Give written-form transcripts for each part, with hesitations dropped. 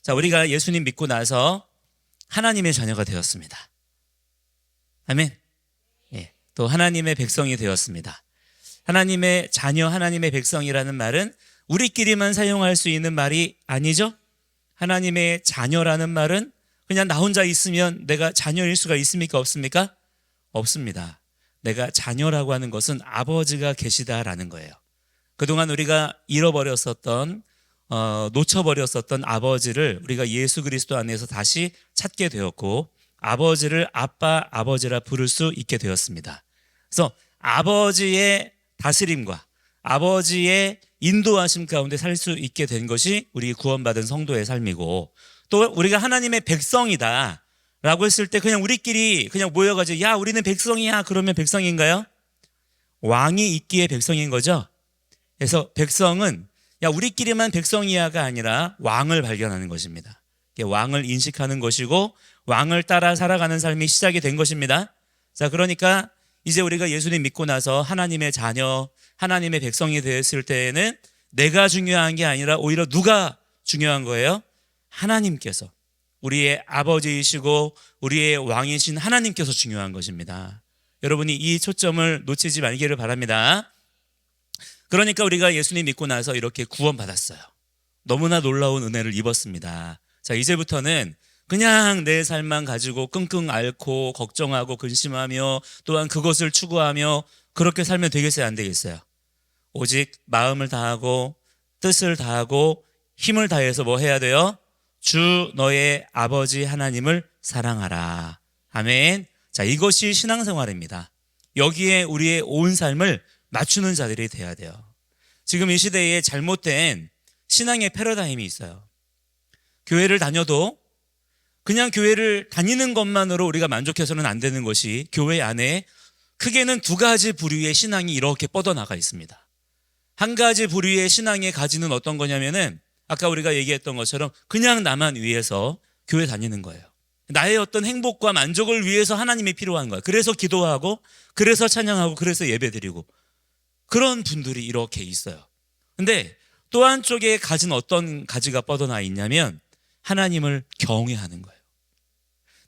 자, 우리가 예수님 믿고 나서 하나님의 자녀가 되었습니다. 아멘. 예, 또 하나님의 백성이 되었습니다. 하나님의 자녀, 하나님의 백성이라는 말은 우리끼리만 사용할 수 있는 말이 아니죠. 하나님의 자녀라는 말은 그냥 나 혼자 있으면 내가 자녀일 수가 있습니까? 없습니까? 없습니다. 내가 자녀라고 하는 것은 아버지가 계시다라는 거예요. 그동안 우리가 잃어버렸었던 놓쳐버렸었던 아버지를 우리가 예수 그리스도 안에서 다시 찾게 되었고, 아버지를 아빠, 아버지라 부를 수 있게 되었습니다. 그래서 아버지의 다스림과 아버지의 인도하심 가운데 살 수 있게 된 것이 우리 구원받은 성도의 삶이고, 또 우리가 하나님의 백성이다 라고 했을 때 그냥 우리끼리 그냥 모여가지고 야 우리는 백성이야 그러면 백성인가요? 왕이 있기에 백성인 거죠. 그래서 백성은 야 우리끼리만 백성이야가 아니라 왕을 발견하는 것입니다. 왕을 인식하는 것이고 왕을 따라 살아가는 삶이 시작이 된 것입니다. 자, 그러니까 이제 우리가 예수님 믿고 나서 하나님의 자녀, 하나님의 백성이 되었을 때에는 내가 중요한 게 아니라 오히려 누가 중요한 거예요? 하나님께서, 우리의 아버지이시고 우리의 왕이신 하나님께서 중요한 것입니다. 여러분이 이 초점을 놓치지 말기를 바랍니다. 그러니까 우리가 예수님 믿고 나서 이렇게 구원받았어요. 너무나 놀라운 은혜를 입었습니다. 자, 이제부터는 그냥 내 삶만 가지고 끙끙 앓고 걱정하고 근심하며 또한 그것을 추구하며 그렇게 살면 되겠어요? 안 되겠어요? 오직 마음을 다하고 뜻을 다하고 힘을 다해서 뭐 해야 돼요? 주 너의 아버지 하나님을 사랑하라. 아멘. 자, 이것이 신앙생활입니다. 여기에 우리의 온 삶을 맞추는 자들이 돼야 돼요. 지금 이 시대에 잘못된 신앙의 패러다임이 있어요. 교회를 다녀도 그냥 교회를 다니는 것만으로 우리가 만족해서는 안 되는 것이, 교회 안에 크게는 두 가지 부류의 신앙이 이렇게 뻗어나가 있습니다. 한 가지 부류의 신앙의 가지는 어떤 거냐면은 아까 우리가 얘기했던 것처럼 그냥 나만 위해서 교회 다니는 거예요. 나의 어떤 행복과 만족을 위해서 하나님이 필요한 거예요. 그래서 기도하고 그래서 찬양하고 그래서 예배드리고 그런 분들이 이렇게 있어요. 근데 또 한쪽에 가진 어떤 가지가 뻗어나 있냐면 하나님을 경외하는 거예요.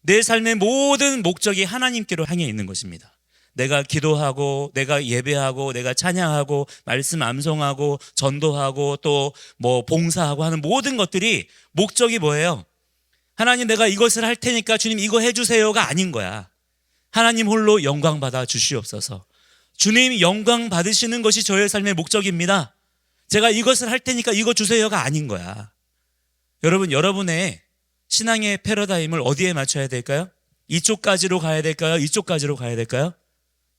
내 삶의 모든 목적이 하나님께로 향해 있는 것입니다. 내가 기도하고 내가 예배하고 내가 찬양하고 말씀 암송하고 전도하고 또 뭐 봉사하고 하는 모든 것들이 목적이 뭐예요? 하나님 내가 이것을 할 테니까 주님 이거 해주세요가 아닌 거야. 하나님 홀로 영광 받아 주시옵소서. 주님 영광 받으시는 것이 저의 삶의 목적입니다. 제가 이것을 할 테니까 이거 주세요가 아닌 거야. 여러분, 여러분의 신앙의 패러다임을 어디에 맞춰야 될까요? 이쪽까지로 가야 될까요? 이쪽까지로 가야 될까요?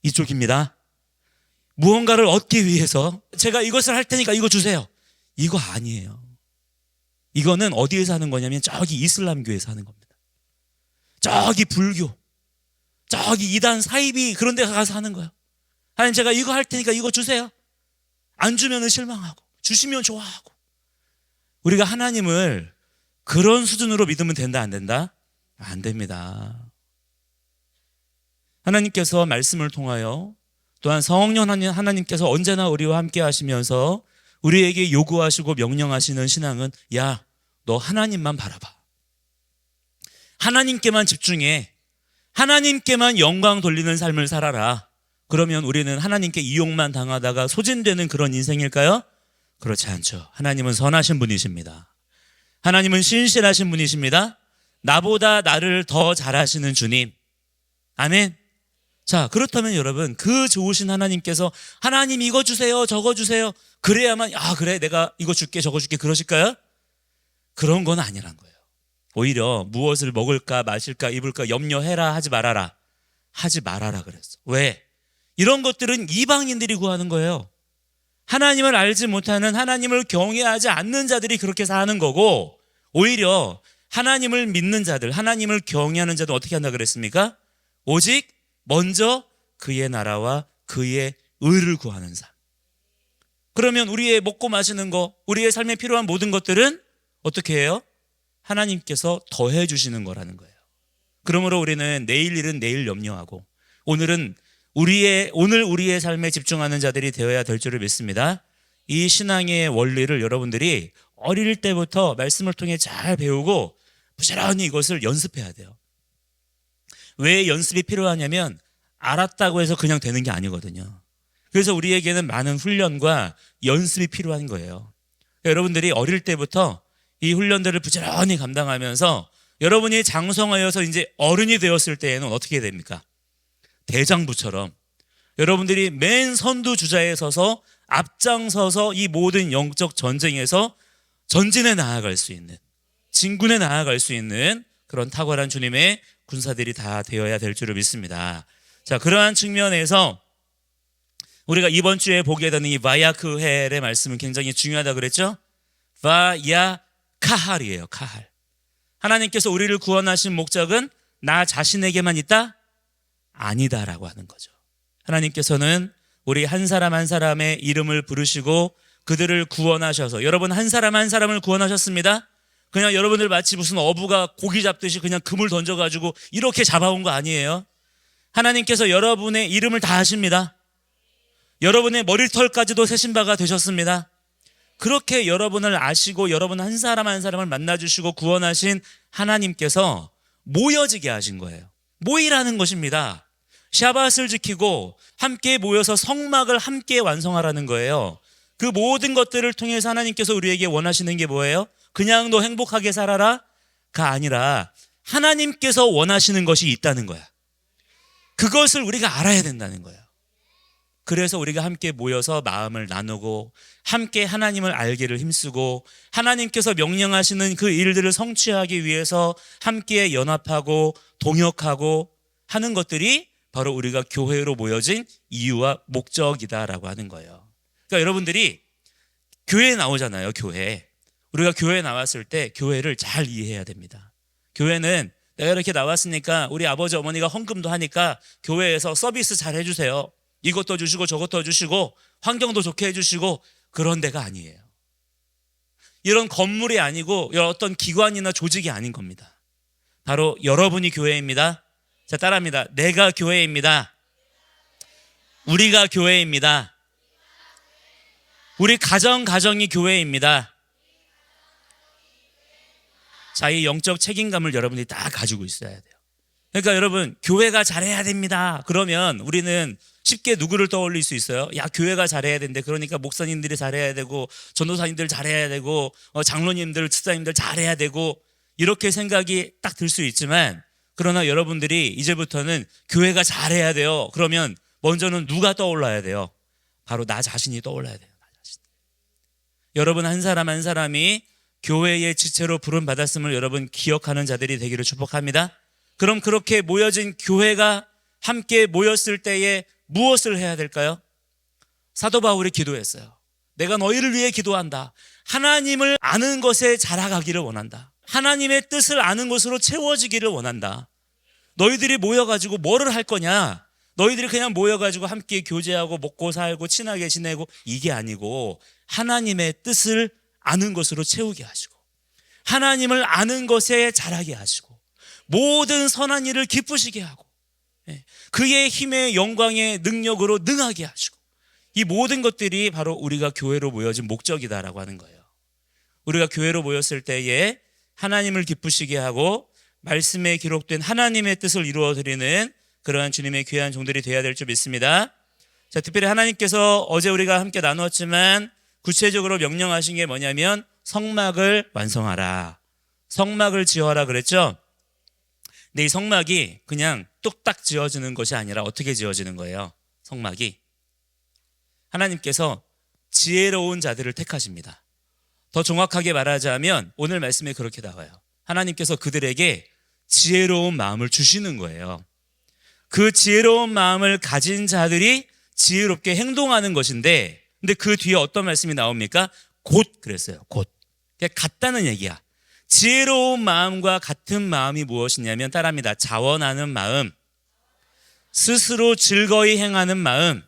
이쪽입니다. 무언가를 얻기 위해서 제가 이것을 할 테니까 이거 주세요. 이거 아니에요. 이거는 어디에서 하는 거냐면 저기 이슬람교에서 하는 겁니다. 저기 불교, 저기 이단 사이비 그런 데 가서 하는 거예요. 하나님 제가 이거 할 테니까 이거 주세요. 안 주면 실망하고 주시면 좋아하고. 우리가 하나님을 그런 수준으로 믿으면 된다 안 된다? 안 됩니다. 하나님께서 말씀을 통하여 또한 성령 하나님께서 언제나 우리와 함께 하시면서 우리에게 요구하시고 명령하시는 신앙은 야, 너 하나님만 바라봐. 하나님께만 집중해. 하나님께만 영광 돌리는 삶을 살아라. 그러면 우리는 하나님께 이용만 당하다가 소진되는 그런 인생일까요? 그렇지 않죠. 하나님은 선하신 분이십니다. 하나님은 신실하신 분이십니다. 나보다 나를 더 잘하시는 주님. 아멘. 자, 그렇다면 여러분, 그 좋으신 하나님께서 하나님 이거 주세요, 저거 주세요. 그래야만 그래 내가 이거 줄게 저거 줄게 그러실까요? 그런 건 아니란 거예요. 오히려 무엇을 먹을까 마실까 입을까 염려해라 하지 말아라. 하지 말아라 그랬어. 왜? 이런 것들은 이방인들이 구하는 거예요. 하나님을 알지 못하는, 하나님을 경외하지 않는 자들이 그렇게 사는 거고, 오히려 하나님을 믿는 자들, 하나님을 경외하는 자들 어떻게 한다 그랬습니까? 오직 먼저 그의 나라와 그의 의를 구하는 삶. 그러면 우리의 먹고 마시는 거, 우리의 삶에 필요한 모든 것들은 어떻게 해요? 하나님께서 더해 주시는 거라는 거예요. 그러므로 우리는 내일 일은 내일 염려하고 오늘 우리의 삶에 집중하는 자들이 되어야 될 줄을 믿습니다. 이 신앙의 원리를 여러분들이 어릴 때부터 말씀을 통해 잘 배우고 부지런히 이것을 연습해야 돼요. 왜 연습이 필요하냐면 알았다고 해서 그냥 되는 게 아니거든요. 그래서 우리에게는 많은 훈련과 연습이 필요한 거예요. 여러분들이 어릴 때부터 이 훈련들을 부지런히 감당하면서 여러분이 장성하여서 이제 어른이 되었을 때에는 어떻게 됩니까? 대장부처럼 여러분들이 맨 선두주자에 서서 앞장서서 이 모든 영적 전쟁에서 전진해 나아갈 수 있는, 진군해 나아갈 수 있는 그런 탁월한 주님의 군사들이 다 되어야 될 줄을 믿습니다. 자, 그러한 측면에서 우리가 이번 주에 보게 되는 이 바야크헬의 말씀은 굉장히 중요하다 그랬죠? 바야카할이에요. 카할. 하나님께서 우리를 구원하신 목적은 나 자신에게만 있다? 아니다라고 하는 거죠. 하나님께서는 우리 한 사람 한 사람의 이름을 부르시고 그들을 구원하셔서, 여러분 한 사람 한 사람을 구원하셨습니다. 그냥 여러분들 마치 무슨 어부가 고기 잡듯이 그냥 그물 던져가지고 이렇게 잡아온 거 아니에요. 하나님께서 여러분의 이름을 다 아십니다. 여러분의 머리털까지도 세신 바가 되셨습니다. 그렇게 여러분을 아시고 여러분 한 사람 한 사람을 만나주시고 구원하신 하나님께서 모여지게 하신 거예요. 모이라는 것입니다. 샤밧을 지키고 함께 모여서 성막을 함께 완성하라는 거예요. 그 모든 것들을 통해서 하나님께서 우리에게 원하시는 게 뭐예요? 그냥 너 행복하게 살아라가 아니라 하나님께서 원하시는 것이 있다는 거야. 그것을 우리가 알아야 된다는 거예요. 그래서 우리가 함께 모여서 마음을 나누고 함께 하나님을 알기를 힘쓰고 하나님께서 명령하시는 그 일들을 성취하기 위해서 함께 연합하고 동역하고 하는 것들이 바로 우리가 교회로 모여진 이유와 목적이다라고 하는 거예요. 그러니까 여러분들이 교회에 나오잖아요. 교회. 우리가 교회에 나왔을 때 교회를 잘 이해해야 됩니다. 교회는 내가 이렇게 나왔으니까 우리 아버지 어머니가 헌금도 하니까 교회에서 서비스 잘 해주세요. 이것도 주시고 저것도 주시고 환경도 좋게 해주시고 그런 데가 아니에요. 이런 건물이 아니고 이런 어떤 기관이나 조직이 아닌 겁니다. 바로 여러분이 교회입니다. 자, 따라합니다. 내가 교회입니다. 우리가 교회입니다. 우리 가정이 교회입니다. 자, 이 영적 책임감을 여러분들이 다 가지고 있어야 돼요. 그러니까 여러분, 교회가 잘해야 됩니다. 그러면 우리는 쉽게 누구를 떠올릴 수 있어요? 야, 교회가 잘해야 되는데, 그러니까 목사님들이 잘해야 되고 전도사님들 잘해야 되고 장로님들, 집사님들 잘해야 되고 이렇게 생각이 딱 들 수 있지만, 그러나 여러분들이 이제부터는 교회가 잘해야 돼요. 그러면 먼저는 누가 떠올라야 돼요? 바로 나 자신이 떠올라야 돼요. 나 자신. 여러분 한 사람 한 사람이 교회의 지체로 부름 받았음을 여러분 기억하는 자들이 되기를 축복합니다. 그럼 그렇게 모여진 교회가 함께 모였을 때에 무엇을 해야 될까요? 사도 바울이 기도했어요. 내가 너희를 위해 기도한다. 하나님을 아는 것에 자라가기를 원한다. 하나님의 뜻을 아는 것으로 채워지기를 원한다. 너희들이 모여가지고 뭐를 할 거냐? 너희들이 그냥 모여가지고 함께 교제하고 먹고 살고 친하게 지내고 이게 아니고 하나님의 뜻을 아는 것으로 채우게 하시고 하나님을 아는 것에 자라게 하시고 모든 선한 일을 기쁘시게 하고 그의 힘의 영광의 능력으로 능하게 하시고 이 모든 것들이 바로 우리가 교회로 모여진 목적이다라고 하는 거예요. 우리가 교회로 모였을 때에 하나님을 기쁘시게 하고 말씀에 기록된 하나님의 뜻을 이루어드리는 그러한 주님의 귀한 종들이 되어야 될 줄 믿습니다. 자, 특별히 하나님께서 어제 우리가 함께 나눴지만 구체적으로 명령하신 게 뭐냐면 성막을 완성하라. 성막을 지어라 그랬죠? 근데 이 성막이 그냥 뚝딱 지어지는 것이 아니라 어떻게 지어지는 거예요? 성막이 하나님께서 지혜로운 자들을 택하십니다. 더 정확하게 말하자면 오늘 말씀에 그렇게 나와요. 하나님께서 그들에게 지혜로운 마음을 주시는 거예요. 그 지혜로운 마음을 가진 자들이 지혜롭게 행동하는 것인데, 근데 그 뒤에 어떤 말씀이 나옵니까? 곧 그랬어요. 곧. 그냥 같다는 얘기야. 지혜로운 마음과 같은 마음이 무엇이냐면 따라합니다. 자원하는 마음, 스스로 즐거이 행하는 마음.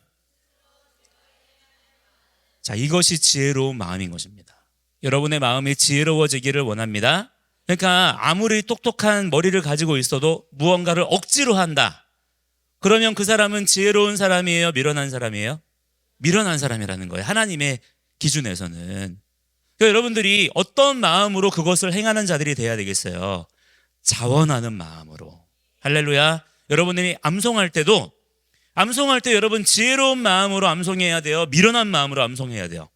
자, 이것이 지혜로운 마음인 것입니다. 여러분의 마음이 지혜로워지기를 원합니다. 그러니까 아무리 똑똑한 머리를 가지고 있어도 무언가를 억지로 한다. 그러면 그 사람은 지혜로운 사람이에요? 미련한 사람이에요? 미련한 사람이라는 거예요. 하나님의 기준에서는. 그러니까 여러분들이 어떤 마음으로 그것을 행하는 자들이 돼야 되겠어요? 자원하는 마음으로. 할렐루야. 여러분들이 암송할 때 여러분 지혜로운 마음으로 암송해야 돼요? 미련한 마음으로 암송해야 돼요?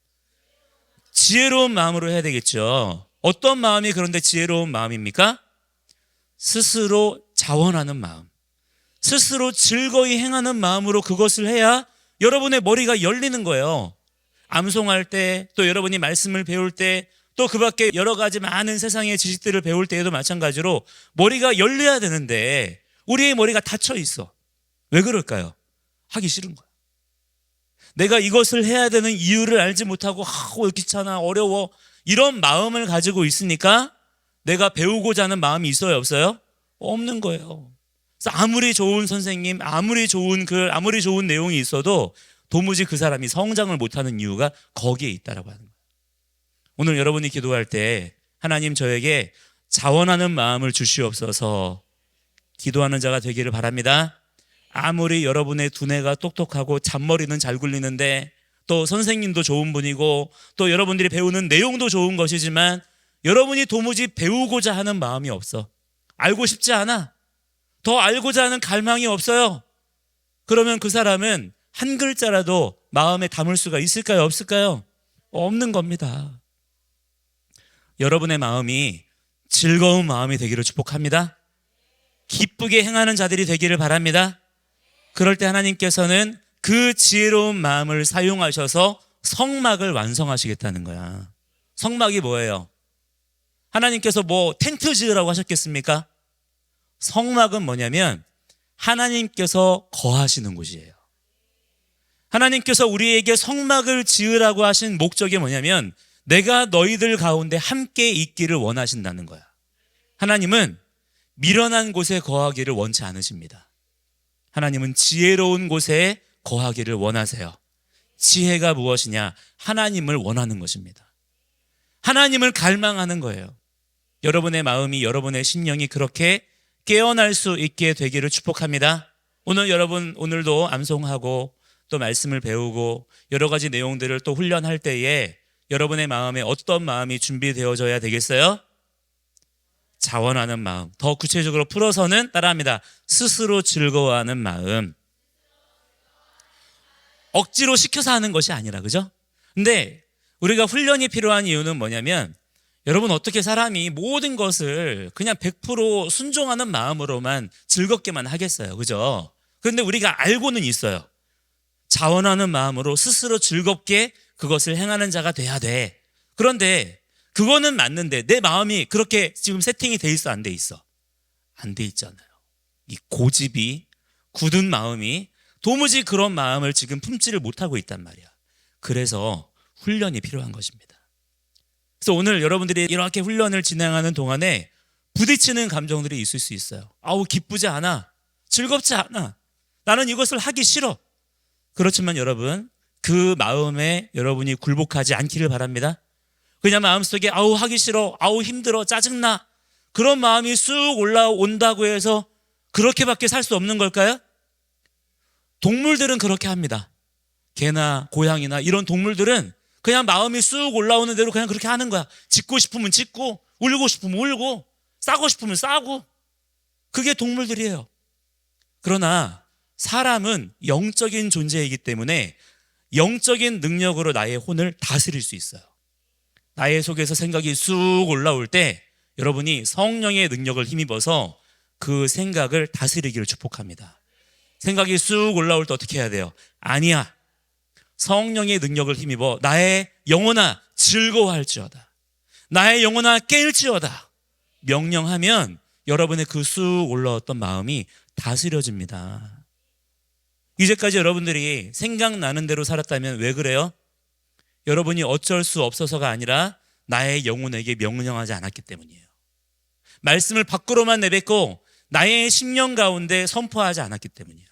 지혜로운 마음으로 해야 되겠죠. 어떤 마음이 그런데 지혜로운 마음입니까? 스스로 자원하는 마음, 스스로 즐거이 행하는 마음으로 그것을 해야 여러분의 머리가 열리는 거예요. 암송할 때, 또 여러분이 말씀을 배울 때, 또 그 밖에 여러 가지 많은 세상의 지식들을 배울 때에도 마찬가지로 머리가 열려야 되는데 우리의 머리가 닫혀 있어. 왜 그럴까요? 하기 싫은 거야. 내가 이것을 해야 되는 이유를 알지 못하고 귀찮아, 어려워, 이런 마음을 가지고 있으니까 내가 배우고자 하는 마음이 있어요, 없어요? 없는 거예요. 그래서 아무리 좋은 선생님, 아무리 좋은 글, 아무리 좋은 내용이 있어도 도무지 그 사람이 성장을 못하는 이유가 거기에 있다라고 하는 거예요. 오늘 여러분이 기도할 때 하나님 저에게 자원하는 마음을 주시옵소서 기도하는 자가 되기를 바랍니다. 아무리 여러분의 두뇌가 똑똑하고 잔머리는 잘 굴리는데, 또 선생님도 좋은 분이고 또 여러분들이 배우는 내용도 좋은 것이지만 여러분이 도무지 배우고자 하는 마음이 없어. 알고 싶지 않아. 더 알고자 하는 갈망이 없어요. 그러면 그 사람은 한 글자라도 마음에 담을 수가 있을까요? 없을까요? 없는 겁니다. 여러분의 마음이 즐거운 마음이 되기를 축복합니다. 기쁘게 행하는 자들이 되기를 바랍니다. 그럴 때 하나님께서는 그 지혜로운 마음을 사용하셔서 성막을 완성하시겠다는 거야. 성막이 뭐예요? 하나님께서 뭐 텐트 지으라고 하셨겠습니까? 성막은 뭐냐면 하나님께서 거하시는 곳이에요. 하나님께서 우리에게 성막을 지으라고 하신 목적이 뭐냐면 내가 너희들 가운데 함께 있기를 원하신다는 거야. 하나님은 미련한 곳에 거하기를 원치 않으십니다. 하나님은 지혜로운 곳에 거하기를 원하세요. 지혜가 무엇이냐? 하나님을 원하는 것입니다. 하나님을 갈망하는 거예요. 여러분의 마음이, 여러분의 심령이 그렇게 깨어날 수 있게 되기를 축복합니다. 오늘 여러분, 오늘도 암송하고 또 말씀을 배우고 여러 가지 내용들을 또 훈련할 때에 여러분의 마음에 어떤 마음이 준비되어져야 되겠어요? 자원하는 마음. 더 구체적으로 풀어서는 따라합니다. 스스로 즐거워하는 마음. 억지로 시켜서 하는 것이 아니라, 그죠? 근데 우리가 훈련이 필요한 이유는 뭐냐면, 여러분 어떻게 사람이 모든 것을 그냥 100% 순종하는 마음으로만 즐겁게만 하겠어요, 그죠? 그런데 우리가 알고는 있어요. 자원하는 마음으로 스스로 즐겁게 그것을 행하는 자가 돼야 돼. 그런데 그거는 맞는데 내 마음이 그렇게 지금 세팅이 돼 있어, 안 돼 있어? 안 돼 있잖아요. 이 고집이, 굳은 마음이 도무지 그런 마음을 지금 품지를 못하고 있단 말이야. 그래서 훈련이 필요한 것입니다. 그래서 오늘 여러분들이 이렇게 훈련을 진행하는 동안에 부딪히는 감정들이 있을 수 있어요. 아우, 기쁘지 않아, 즐겁지 않아, 나는 이것을 하기 싫어. 그렇지만 여러분, 그 마음에 여러분이 굴복하지 않기를 바랍니다. 그냥 마음속에 아우 하기 싫어, 아우 힘들어, 짜증나, 그런 마음이 쑥 올라온다고 해서 그렇게밖에 살 수 없는 걸까요? 동물들은 그렇게 합니다. 개나 고양이나 이런 동물들은 그냥 마음이 쑥 올라오는 대로 그냥 그렇게 하는 거야. 짖고 싶으면 짖고, 울고 싶으면 울고, 싸고 싶으면 싸고. 그게 동물들이에요. 그러나 사람은 영적인 존재이기 때문에 영적인 능력으로 나의 혼을 다스릴 수 있어요. 나의 속에서 생각이 쑥 올라올 때 여러분이 성령의 능력을 힘입어서 그 생각을 다스리기를 축복합니다. 생각이 쑥 올라올 때 어떻게 해야 돼요? 아니야, 성령의 능력을 힘입어 나의 영혼아 즐거워할지어다, 나의 영혼아 깰지어다 명령하면 여러분의 그 쑥 올라왔던 마음이 다스려집니다. 이제까지 여러분들이 생각나는 대로 살았다면 왜 그래요? 여러분이 어쩔 수 없어서가 아니라 나의 영혼에게 명령하지 않았기 때문이에요. 말씀을 밖으로만 내뱉고 나의 심령 가운데 선포하지 않았기 때문이에요.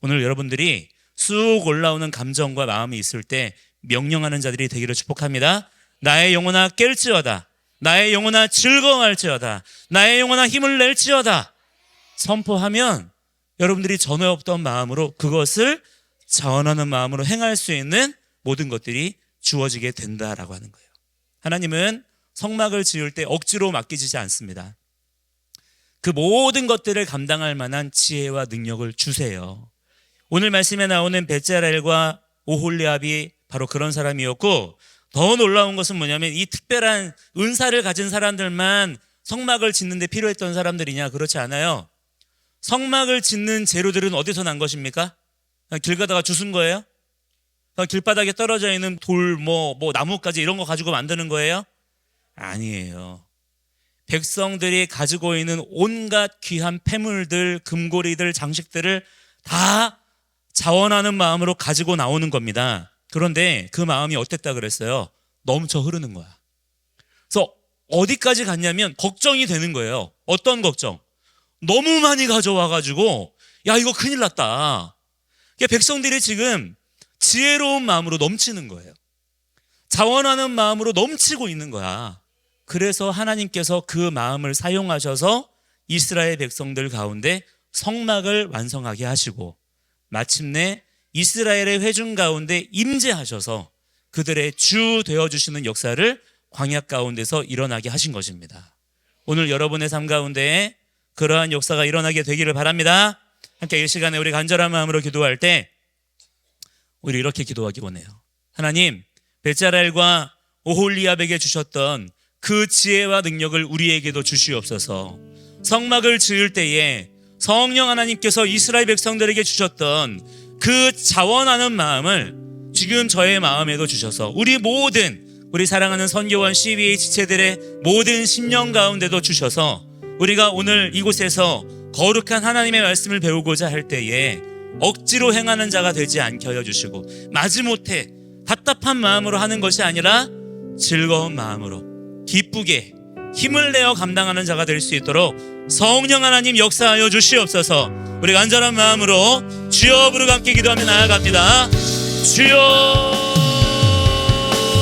오늘 여러분들이 쑥 올라오는 감정과 마음이 있을 때 명령하는 자들이 되기를 축복합니다. 나의 영혼아 깰지어다, 나의 영혼아 즐거워할지어다, 나의 영혼아 힘을 낼지어다 선포하면 여러분들이 전에 없던 마음으로 그것을 자원하는 마음으로 행할 수 있는 모든 것들이 주어지게 된다라고 하는 거예요. 하나님은 성막을 지을 때 억지로 맡기지 않습니다. 그 모든 것들을 감당할 만한 지혜와 능력을 주세요. 오늘 말씀에 나오는 벳잘엘과 오홀리압이 바로 그런 사람이었고, 더 놀라운 것은 뭐냐면 이 특별한 은사를 가진 사람들만 성막을 짓는 데 필요했던 사람들이냐? 그렇지 않아요. 성막을 짓는 재료들은 어디서 난 것입니까? 길 가다가 주운 거예요? 길바닥에 떨어져 있는 돌, 나무까지 이런 거 가지고 만드는 거예요? 아니에요. 백성들이 가지고 있는 온갖 귀한 폐물들, 금고리들, 장식들을 다 자원하는 마음으로 가지고 나오는 겁니다. 그런데 그 마음이 어땠다 그랬어요? 넘쳐 흐르는 거야. 그래서 어디까지 갔냐면 걱정이 되는 거예요. 어떤 걱정? 너무 많이 가져와가지고 야, 이거 큰일 났다. 백성들이 지금 지혜로운 마음으로 넘치는 거예요. 자원하는 마음으로 넘치고 있는 거야. 그래서 하나님께서 그 마음을 사용하셔서 이스라엘 백성들 가운데 성막을 완성하게 하시고, 마침내 이스라엘의 회중 가운데 임재하셔서 그들의 주 되어주시는 역사를 광야 가운데서 일어나게 하신 것입니다. 오늘 여러분의 삶 가운데 그러한 역사가 일어나게 되기를 바랍니다. 함께 이 시간에 우리 간절한 마음으로 기도할 때 우리 이렇게 기도하기 원해요. 하나님, 벳잘엘과 오홀리압에게 주셨던 그 지혜와 능력을 우리에게도 주시옵소서. 성막을 지을 때에 성령 하나님께서 이스라엘 백성들에게 주셨던 그 자원하는 마음을 지금 저의 마음에도 주셔서 우리 사랑하는 선교원 CBA 지체들의 모든 심령 가운데도 주셔서 우리가 오늘 이곳에서 거룩한 하나님의 말씀을 배우고자 할 때에 억지로 행하는 자가 되지 않게 하여 주시고, 마지못해 답답한 마음으로 하는 것이 아니라 즐거운 마음으로 기쁘게 힘을 내어 감당하는 자가 될 수 있도록 성령 하나님 역사하여 주시옵소서. 우리 간절한 마음으로 주여 부르고 함께 기도하며 나아갑니다. 주여.